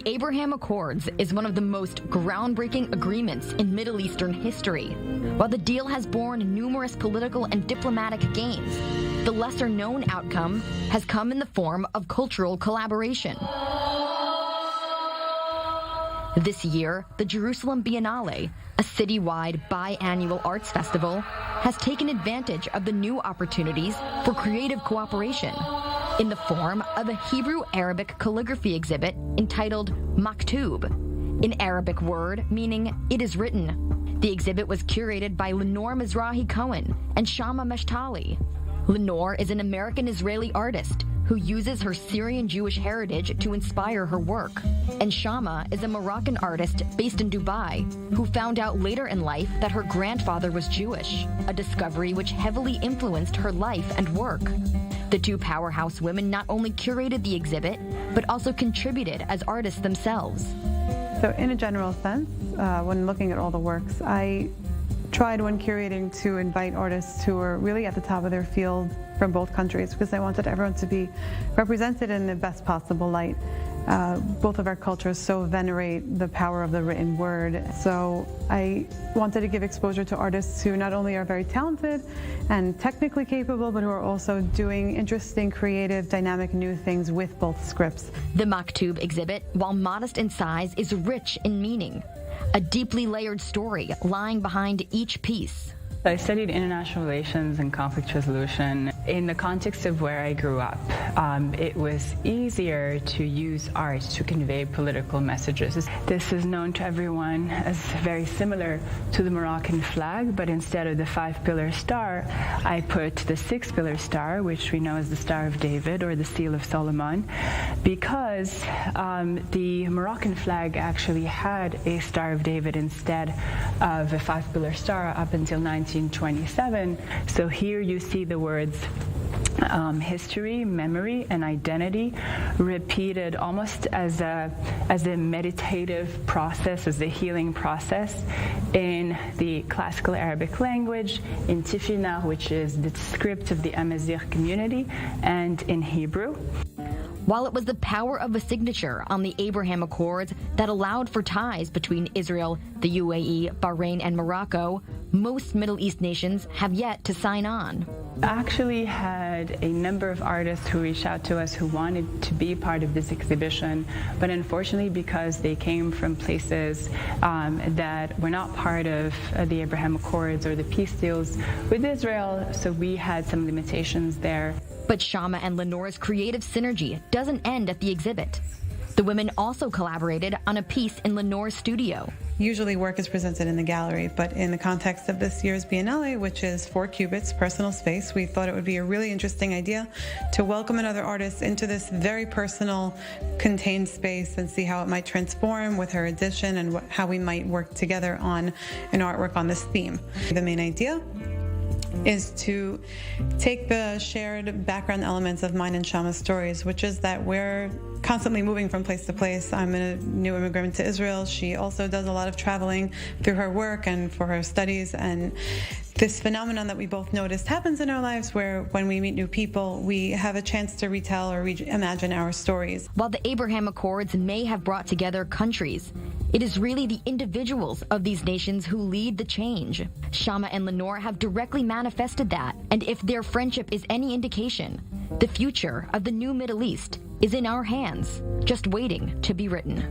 The Abraham Accords is one of the most groundbreaking agreements in Middle Eastern history. While the deal has borne numerous political and diplomatic gains, the lesser-known outcome has come in the form of cultural collaboration. This year, the Jerusalem Biennale, a citywide biannual arts festival, has taken advantage of the new opportunities for creative cooperation in the form of a Hebrew-Arabic calligraphy exhibit entitled Maktub, an Arabic word meaning "it is written." The exhibit was curated by Lenore Mizrahi-Cohen and Shama Meshtali. Lenore is an American-Israeli artist who uses her Syrian Jewish heritage to inspire her work. And Shama is a Moroccan artist based in Dubai who found out later in life that her grandfather was Jewish, a discovery which heavily influenced her life and work. The two powerhouse women not only curated the exhibit, but also contributed as artists themselves. So in a general sense, when looking at all the works, I tried when curating to invite artists who were really at the top of their field from both countries, because I wanted everyone to be represented in the best possible light. Both of our cultures so venerate the power of the written word. So I wanted to give exposure to artists who not only are very talented and technically capable, but who are also doing interesting, creative, dynamic new things with both scripts. The Maktub exhibit, while modest in size, is rich in meaning. A deeply layered story lying behind each piece. I studied international relations and conflict resolution. In the context of where I grew up, it was easier to use art to convey political messages. This is known to everyone as very similar to the Moroccan flag, but instead of the 5-pillar star, I put the 6-pillar star, which we know as the Star of David or the Seal of Solomon, because the Moroccan flag actually had a Star of David instead of a 5-pillar star up until 1927. So here you see the words history, memory, and identity repeated almost as a meditative process, as a healing process in the classical Arabic language, in Tifina, which is the script of the Amazigh community, and in Hebrew. While it was the power of a signature on the Abraham Accords that allowed for ties between Israel, the UAE, Bahrain, and Morocco, most Middle East nations have yet to sign on. I actually had a number of artists who reached out to us who wanted to be part of this exhibition, but unfortunately because they came from places that were not part of the Abraham Accords or the peace deals with Israel, so we had some limitations there. But Shama and Lenore's creative synergy doesn't end at the exhibit. The women also collaborated on a piece in Lenore's studio. Usually work is presented in the gallery, but in the context of this year's Biennale, which is 4 cubits, personal space, we thought it would be a really interesting idea to welcome another artist into this very personal, contained space and see how it might transform with her addition and how we might work together on an artwork on this theme. The main idea is to take the shared background elements of mine and Shama's stories, which is that we're constantly moving from place to place. I'm a new immigrant to Israel. She also does a lot of traveling through her work and for her studies, and this phenomenon that we both noticed happens in our lives where when we meet new people, we have a chance to retell or reimagine our stories. While the Abraham Accords may have brought together countries, it is really the individuals of these nations who lead the change. Shama and Lenore have directly manifested that, and if their friendship is any indication, the future of the new Middle East is in our hands, just waiting to be written.